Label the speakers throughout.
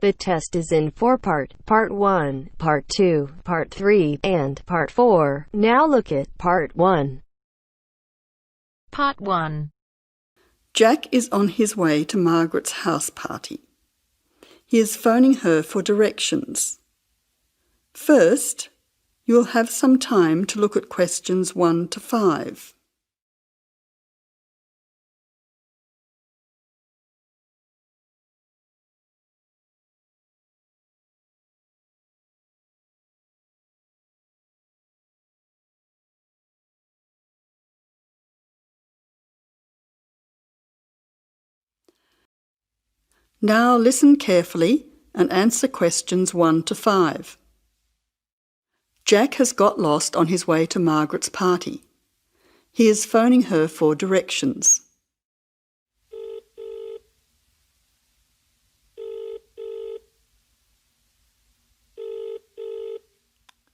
Speaker 1: The test is in 4 parts: Part 1, Part 2, Part 3, and Part 4. Now look at Part 1.
Speaker 2: Part 1.
Speaker 3: Jack is on his way to Margaret's house party. He is phoning her for directions. First, you will have some time to look at questions 1 to 5. Now listen carefully and answer questions 1 to 5. Jack has got lost on his way to Margaret's party. He is phoning her for directions.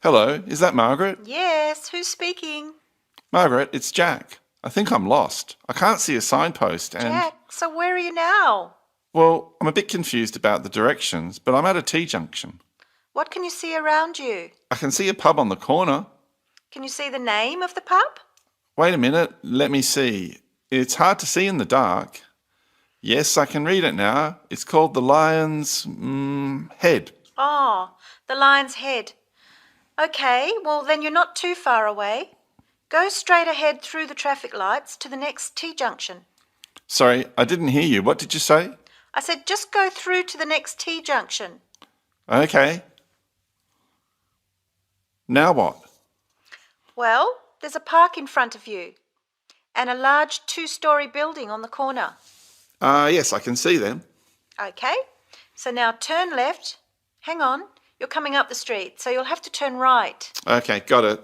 Speaker 4: Hello, is that Margaret?
Speaker 2: Yes, who's speaking?
Speaker 4: Margaret, it's Jack. I think I'm lost. I can't see a signpost and...
Speaker 2: Jack, so where are you now?
Speaker 4: Well, I'm a bit confused about the directions, but I'm at a T-junction.
Speaker 2: What can you see around you?
Speaker 4: I can see a pub on the corner.
Speaker 2: Can you see the name of the pub?
Speaker 4: Wait a minute, let me see. It's hard to see in the dark. Yes, I can read it now. It's called the Lion's Head.
Speaker 2: Oh, the Lion's Head. Okay, well then you're not too far away. Go straight ahead through the traffic lights to the next T-junction.
Speaker 4: Sorry, I didn't hear you. What did you say?
Speaker 2: I said just go through to the next T-junction.
Speaker 4: Okay. Now what?
Speaker 2: Well, there's a park in front of you and a large 2-storey building on the corner.
Speaker 4: Yes, I can see them.
Speaker 2: Okay, so now turn left. Hang on, you're coming up the street, so you'll have to turn right.
Speaker 4: Okay, got it.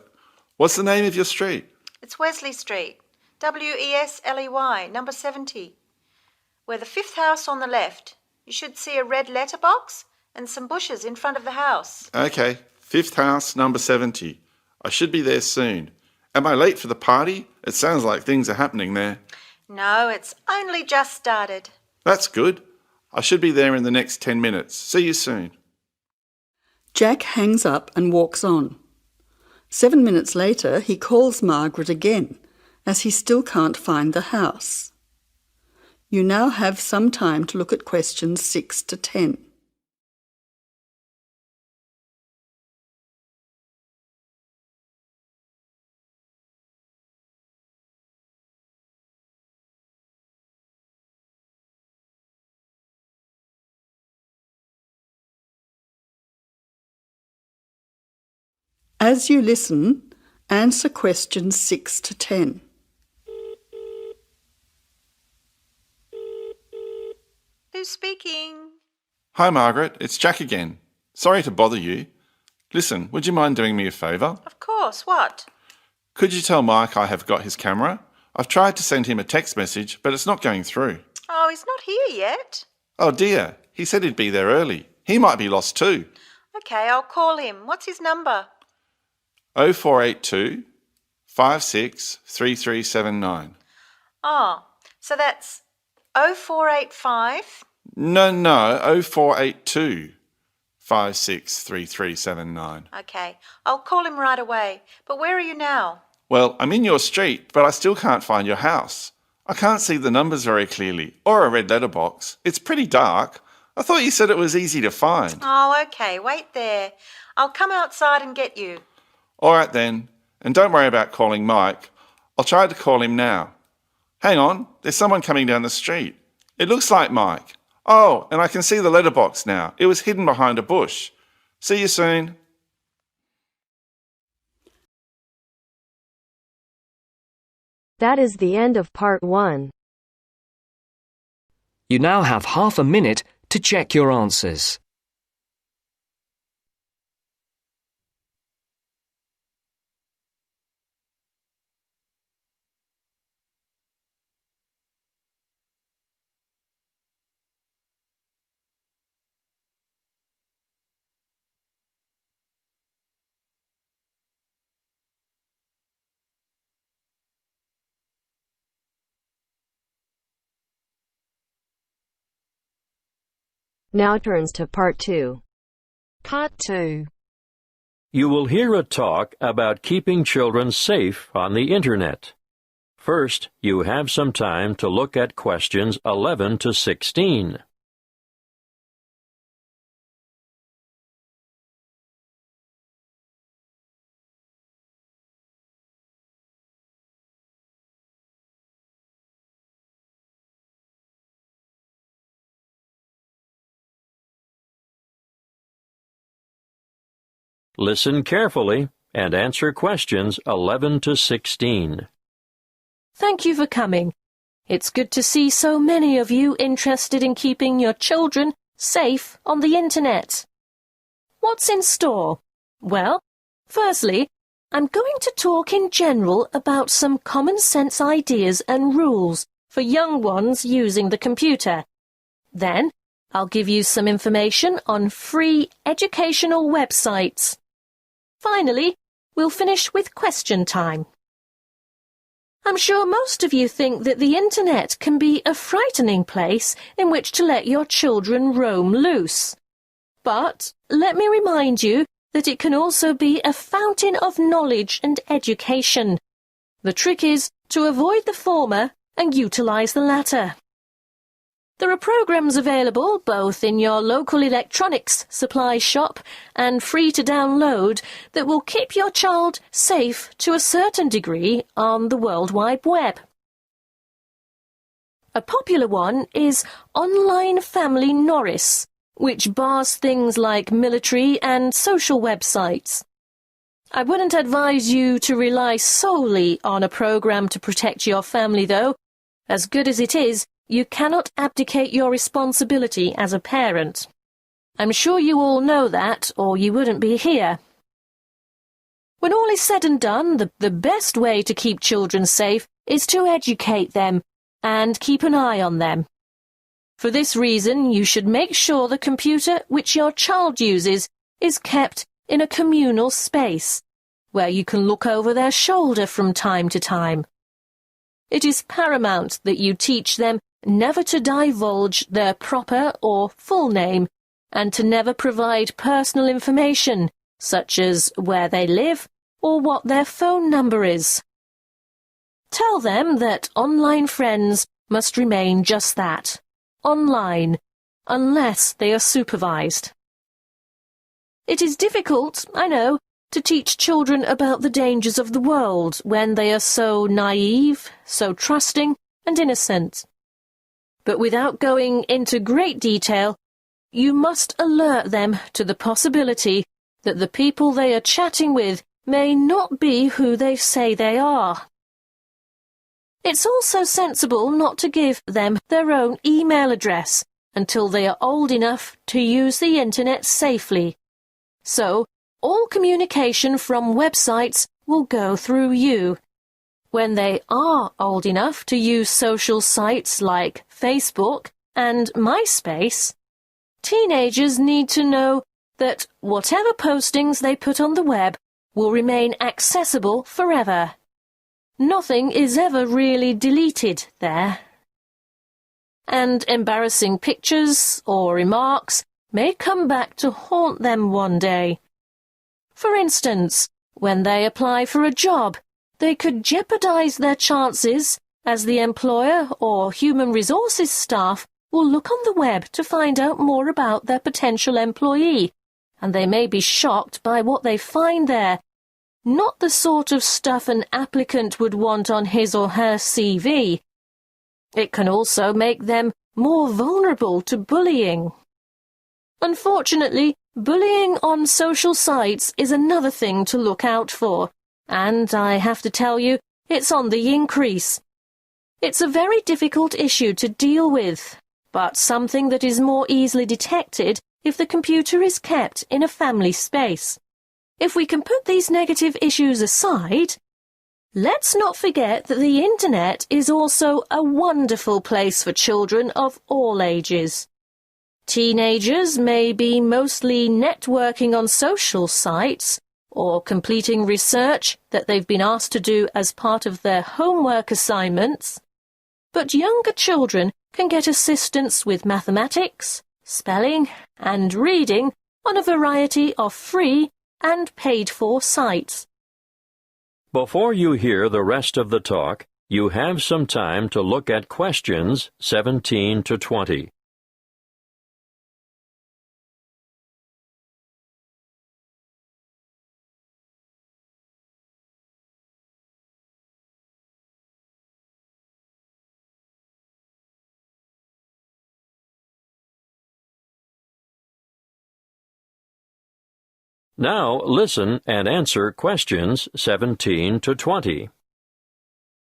Speaker 4: What's the name of your street?
Speaker 2: It's Wesley Street, Wesley, number 70. We're the 5th house on the left. You should see a red letterbox and some bushes in front of the house.
Speaker 4: Okay, 5th house, number 70. I should be there soon. Am I late for the party? It sounds like things are happening there.
Speaker 2: No, it's only just started.
Speaker 4: That's good. I should be there in the next 10 minutes. See you soon.
Speaker 3: Jack hangs up and walks on. 7 minutes later, he calls Margaret again, as he still can't find the house. You now have some time to look at questions 6 to 10. As you listen, answer questions 6 to 10.
Speaker 2: Who's speaking?
Speaker 4: Hi, Margaret. It's Jack again. Sorry to bother you. Listen, would you mind doing me a favour?
Speaker 2: Of course, what?
Speaker 4: Could you tell Mike I have got his camera? I've tried to send him a text message, but it's not going through.
Speaker 2: Oh, he's not here yet.
Speaker 4: Oh dear, he said he'd be there early. He might be lost too.
Speaker 2: Okay, I'll call him. What's his number?
Speaker 4: 0482 56 3379.
Speaker 2: Oh, so that's 0485.
Speaker 4: No, 0482 56 3379.
Speaker 2: Okay, I'll call him right away. But where are you now?
Speaker 4: Well, I'm in your street, but I still can't find your house. I can't see the numbers very clearly, or a red letterbox. It's pretty dark. I thought you said it was easy to find.
Speaker 2: Oh, okay, wait there. I'll come outside and get you.
Speaker 4: All right then, and don't worry about calling Mike. I'll try to call him now. Hang on, there's someone coming down the street. It looks like Mike. Oh, and I can see the letterbox now. It was hidden behind a bush. See you soon.
Speaker 1: That is the end of Part 1.
Speaker 5: You now have half a minute to check your answers.
Speaker 1: Now turns to Part 2.
Speaker 6: Part 2.
Speaker 7: You will hear a talk about keeping children safe on the Internet. First, you have some time to look at questions 11 to 16. Listen carefully and answer questions 11 to 16.
Speaker 6: Thank you for coming. It's good to see so many of you interested in keeping your children safe on the Internet. What's in store? Well, firstly, I'm going to talk in general about some common sense ideas and rules for young ones using the computer. Then, I'll give you some information on free educational websites. Finally, we'll finish with question time. I'm sure most of you think that the Internet can be a frightening place in which to let your children roam loose. But let me remind you that it can also be a fountain of knowledge and education. The trick is to avoid the former and utilize the latter. There are programs available both in your local electronics supply shop and free to download that will keep your child safe to a certain degree on the World Wide Web. A popular one is Online Family Norris, which bars things like military and social websites. I wouldn't advise you to rely solely on a program to protect your family, though. As good as it is, you cannot abdicate your responsibility as a parent. I'm sure you all know that, or you wouldn't be here. When all is said and done, the best way to keep children safe is to educate them and keep an eye on them. For this reason, you should make sure the computer which your child uses is kept in a communal space, where you can look over their shoulder from time to time. It is paramount that you teach them never to divulge their proper or full name, and to never provide personal information, such as where they live or what their phone number is. Tell them that online friends must remain just that, online, unless they are supervised. It is difficult, I know, to teach children about the dangers of the world when they are so naive, so trusting and innocent. But without going into great detail, you must alert them to the possibility that the people they are chatting with may not be who they say they are. It's also sensible not to give them their own email address until they are old enough to use the Internet safely. So, all communication from websites will go through you. When they are old enough to use social sites like Facebook and MySpace, teenagers need to know that whatever postings they put on the web will remain accessible forever. Nothing is ever really deleted there. And embarrassing pictures or remarks may come back to haunt them one day. For instance, when they apply for a job, they could jeopardize their chances, as the employer or human resources staff will look on the web to find out more about their potential employee, and they may be shocked by what they find there, not the sort of stuff an applicant would want on his or her CV. It can also make them more vulnerable to bullying. Unfortunately, bullying on social sites is another thing to look out for. And I have to tell you, it's on the increase. It's a very difficult issue to deal with, but something that is more easily detected if the computer is kept in a family space. If we can put these negative issues aside, let's not forget that the Internet is also a wonderful place for children of all ages. Teenagers may be mostly networking on social sites, or completing research that they've been asked to do as part of their homework assignments, but younger children can get assistance with mathematics, spelling, and reading on a variety of free and paid-for sites.
Speaker 7: Before you hear the rest of the talk, you have some time to look at questions 17 to 20. Now listen and answer questions 17 to 20.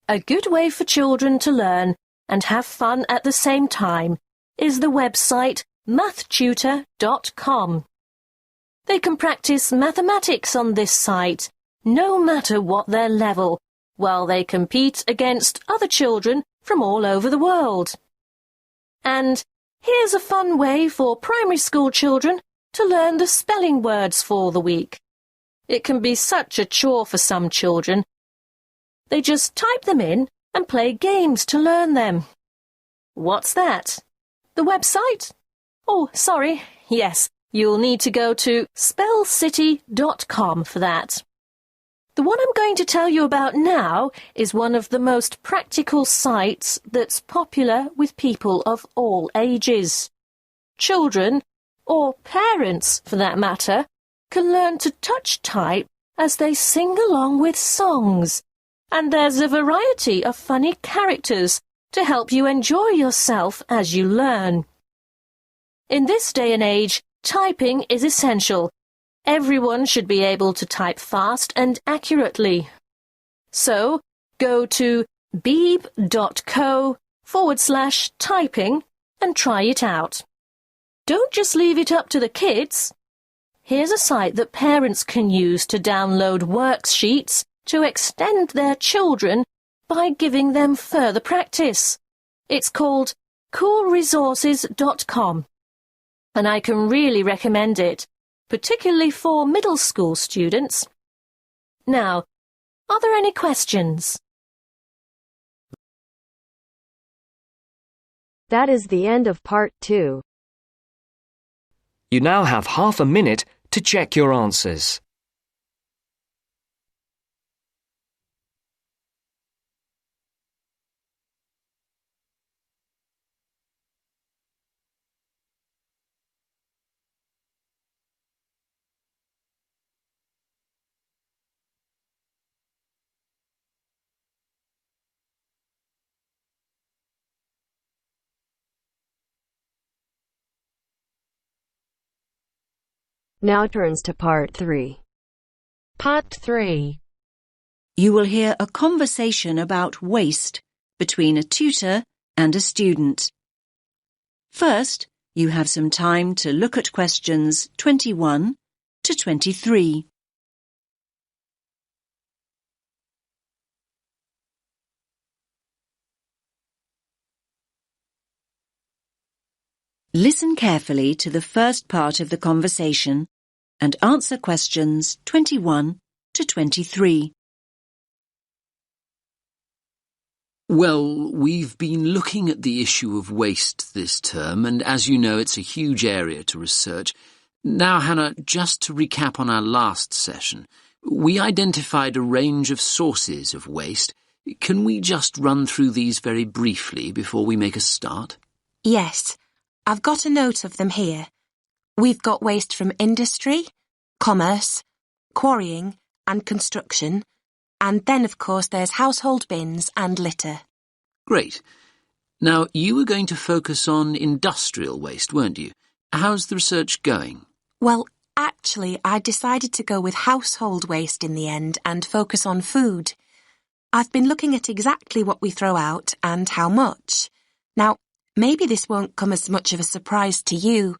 Speaker 6: A good way for children to learn and have fun at the same time is the website mathtutor.com. They can practice mathematics on this site, no matter what their level, while they compete against other children from all over the world. And here's a fun way for primary school children to learn the spelling words for the week. It can be such a chore for some children. They just type them in and play games to learn them. What's that? The website? Oh, sorry. Yes, you'll need to go to spellcity.com for that. The one I'm going to tell you about now is one of the most practical sites that's popular with people of all ages. Children, or parents for that matter, can learn to touch type as they sing along with songs. And there's a variety of funny characters to help you enjoy yourself as you learn. In this day and age, typing is essential. Everyone should be able to type fast and accurately. So, go to beeb.co/typing and try it out. Don't just leave it up to the kids. Here's a site that parents can use to download worksheets to extend their children by giving them further practice. It's called coolresources.com, and I can really recommend it, particularly for middle school students. Now, are there any questions?
Speaker 1: That is the end of part 2.
Speaker 5: You now have half a minute to check your answers.
Speaker 1: Now turns to part 3.
Speaker 8: Part 3.
Speaker 9: You will hear a conversation about waste between a tutor and a student. First, you have some time to look at questions 21 to 23. Listen carefully to the first part of the conversation and answer questions 21 to 23.
Speaker 10: Well, we've been looking at the issue of waste this term, and as you know, it's a huge area to research. Now, Hannah, just to recap on our last session, we identified a range of sources of waste. Can we just run through these very briefly before we make a start?
Speaker 8: Yes, I've got a note of them here. We've got waste from industry, commerce, quarrying and construction, and then of course there's household bins and litter.
Speaker 10: Great. Now, you were going to focus on industrial waste, weren't you? How's the research going?
Speaker 8: Well, actually, I decided to go with household waste in the end and focus on food. I've been looking at exactly what we throw out and how much. Now, maybe this won't come as much of a surprise to you,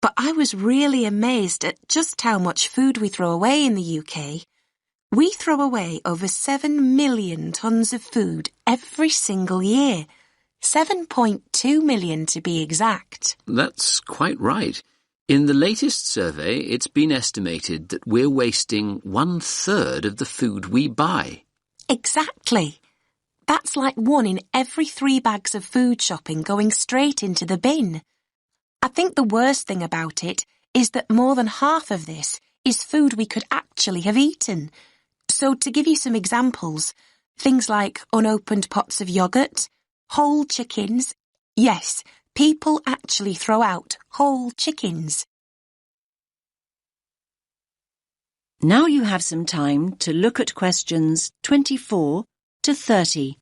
Speaker 8: but I was really amazed at just how much food we throw away in the UK. We throw away over 7 million tonnes of food every single year. 7.2 million to be exact.
Speaker 10: That's quite right. In the latest survey, it's been estimated that we're wasting 1/3 of the food we buy.
Speaker 8: Exactly. That's like 1 in every 3 bags of food shopping going straight into the bin. I think the worst thing about it is that more than half of this is food we could actually have eaten. So to give you some examples, things like unopened pots of yogurt, whole chickens. Yes, people actually throw out whole chickens.
Speaker 9: Now you have some time to look at questions 24 to 30.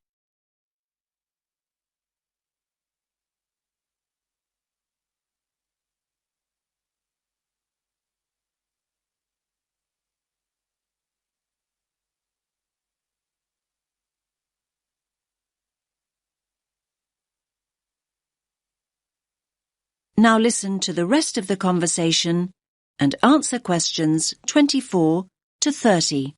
Speaker 9: Now listen to the rest of the conversation and answer questions 24 to 30.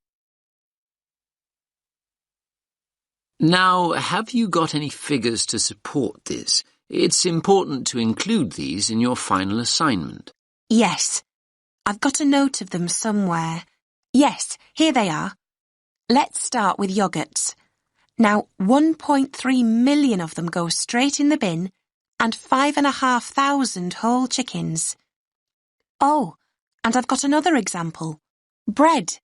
Speaker 10: Now, have you got any figures to support this? It's important to include these in your final assignment.
Speaker 8: Yes, I've got a note of them somewhere. Yes, here they are. Let's start with yogurts. Now, 1.3 million of them go straight in the bin, and 5,500 whole chickens. Oh, and I've got another example. Bread.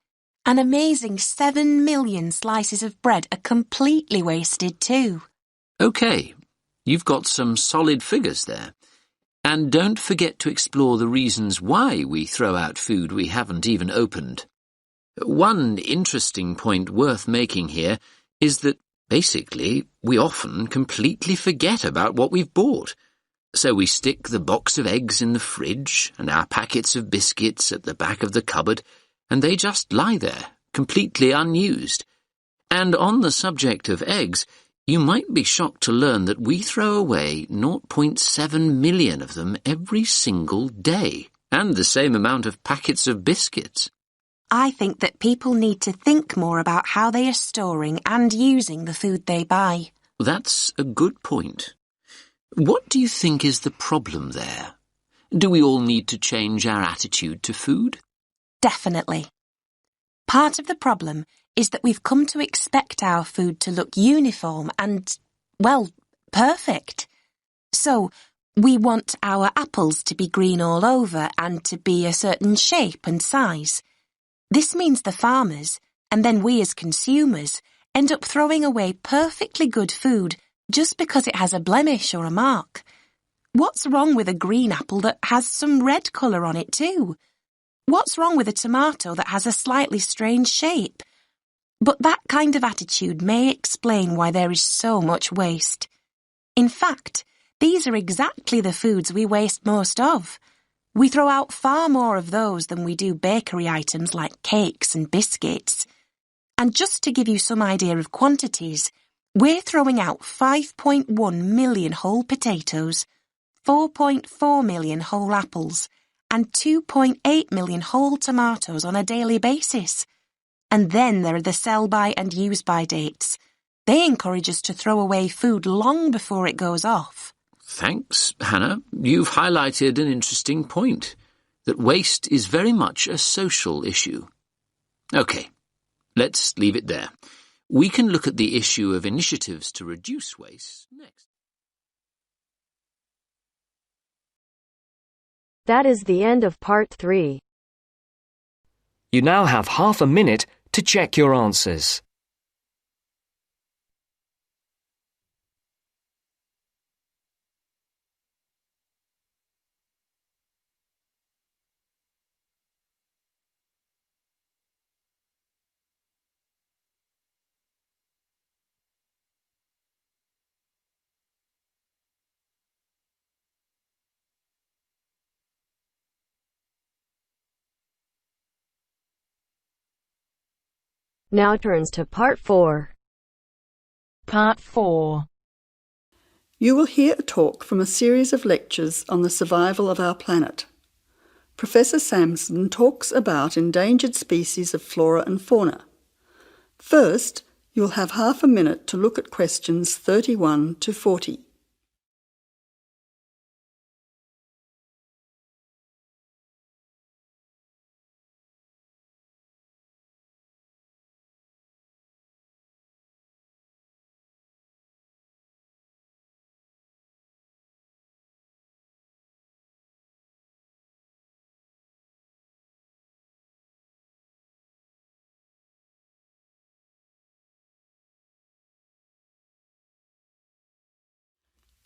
Speaker 8: An amazing 7 million slices of bread are completely wasted too.
Speaker 10: OK, you've got some solid figures there. And don't forget to explore the reasons why we throw out food we haven't even opened. One interesting point worth making here is that, basically, we often completely forget about what we've bought. So we stick the box of eggs in the fridge and our packets of biscuits at the back of the cupboard, and they just lie there, completely unused. And on the subject of eggs, you might be shocked to learn that we throw away 0.7 million of them every single day, and the same amount of packets of biscuits.
Speaker 8: I think that people need to think more about how they are storing and using the food they buy.
Speaker 10: That's a good point. What do you think is the problem there? Do we all need to change our attitude to food?
Speaker 8: Definitely. Part of the problem is that we've come to expect our food to look uniform and, well, perfect. So, we want our apples to be green all over and to be a certain shape and size. This means the farmers, and then we as consumers, end up throwing away perfectly good food just because it has a blemish or a mark. What's wrong with a green apple that has some red colour on it too? What's wrong with a tomato that has a slightly strange shape? But that kind of attitude may explain why there is so much waste. In fact, these are exactly the foods we waste most of. We throw out far more of those than we do bakery items like cakes and biscuits. And just to give you some idea of quantities, we're throwing out 5.1 million whole potatoes, 4.4 million whole apples, and 2.8 million whole tomatoes on a daily basis. And then there are the sell-by and use-by dates. They encourage us to throw away food long before it goes off.
Speaker 10: Thanks, Hannah. You've highlighted an interesting point, that waste is very much a social issue. OK, let's leave it there. We can look at the issue of initiatives to reduce waste next.
Speaker 1: That is the end of part 3.
Speaker 5: You now have half a minute to check your answers.
Speaker 1: Now turns to part 4.
Speaker 11: Part 4.
Speaker 3: You will hear a talk from a series of lectures on the survival of our planet. Professor Samson talks about endangered species of flora and fauna. First, you'll have half a minute to look at questions 31 to 40.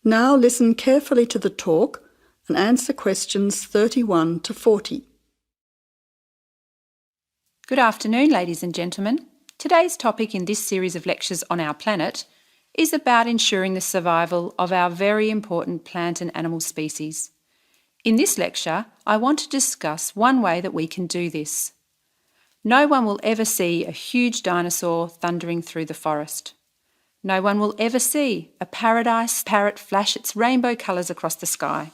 Speaker 3: Now listen carefully to the talk and answer questions 31 to 40.
Speaker 12: Good afternoon, ladies and gentlemen. Today's topic in this series of lectures on our planet is about ensuring the survival of our very important plant and animal species. In this lecture, I want to discuss one way that we can do this. No one will ever see a huge dinosaur thundering through the forest. No one will ever see a paradise parrot flash its rainbow colours across the sky.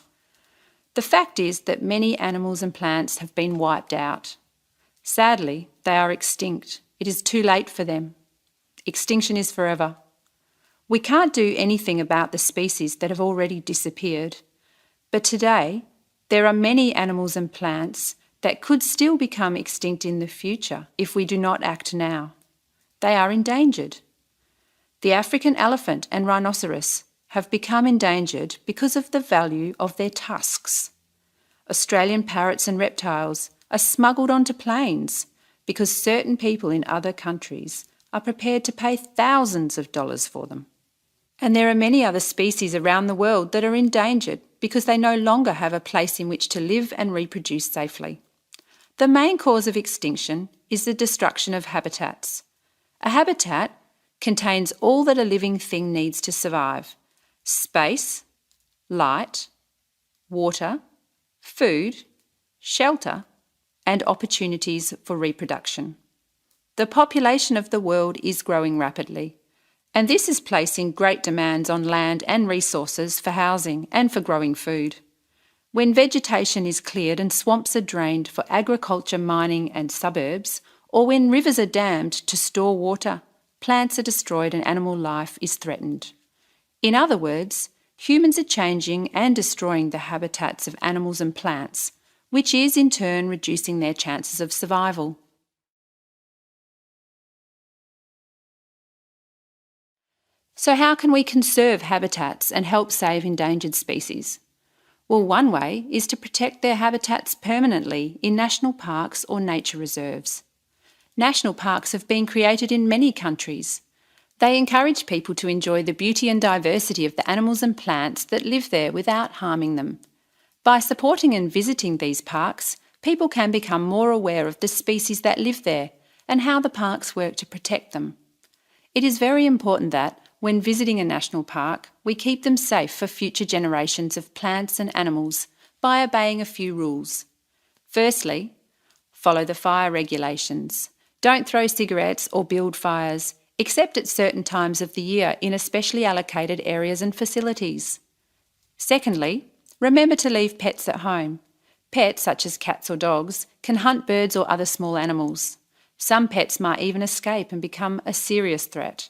Speaker 12: The fact is that many animals and plants have been wiped out. Sadly, they are extinct. It is too late for them. Extinction is forever. We can't do anything about the species that have already disappeared. But today, there are many animals and plants that could still become extinct in the future if we do not act now. They are endangered. The African elephant and rhinoceros have become endangered because of the value of their tusks. Australian parrots and reptiles are smuggled onto planes because certain people in other countries are prepared to pay thousands of dollars for them. And there are many other species around the world that are endangered because they no longer have a place in which to live and reproduce safely. The main cause of extinction is the destruction of habitats. A habitat contains all that a living thing needs to survive: space, light, water, food, shelter, and opportunities for reproduction. The population of the world is growing rapidly, and this is placing great demands on land and resources for housing and for growing food. When vegetation is cleared and swamps are drained for agriculture, mining and suburbs, or when rivers are dammed to store water, plants are destroyed and animal life is threatened. In other words, humans are changing and destroying the habitats of animals and plants, which is in turn reducing their chances of survival. So how can we conserve habitats and help save endangered species? Well, one way is to protect their habitats permanently in national parks or nature reserves. National parks have been created in many countries. They encourage people to enjoy the beauty and diversity of the animals and plants that live there without harming them. By supporting and visiting these parks, people can become more aware of the species that live there and how the parks work to protect them. It is very important that, when visiting a national park, we keep them safe for future generations of plants and animals by obeying a few rules. Firstly, follow the fire regulations. Don't throw cigarettes or build fires, except at certain times of the year in especially allocated areas and facilities. Secondly, remember to leave pets at home. Pets, such as cats or dogs, can hunt birds or other small animals. Some pets might even escape and become a serious threat.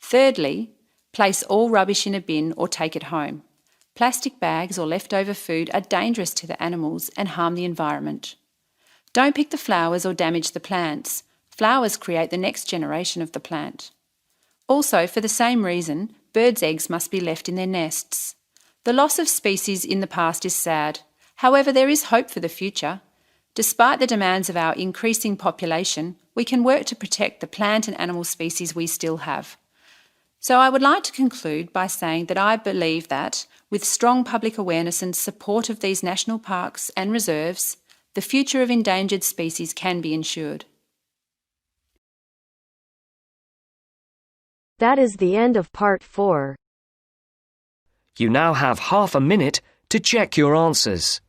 Speaker 12: Thirdly, place all rubbish in a bin or take it home. Plastic bags or leftover food are dangerous to the animals and harm the environment. Don't pick the flowers or damage the plants. Flowers create the next generation of the plant. Also, for the same reason, birds' eggs must be left in their nests. The loss of species in the past is sad. However, there is hope for the future. Despite the demands of our increasing population, we can work to protect the plant and animal species we still have. So I would like to conclude by saying that I believe that, with strong public awareness and support of these national parks and reserves, the future of endangered species can be ensured.
Speaker 1: That is the end of part 4.
Speaker 5: You now have half a minute to check your answers.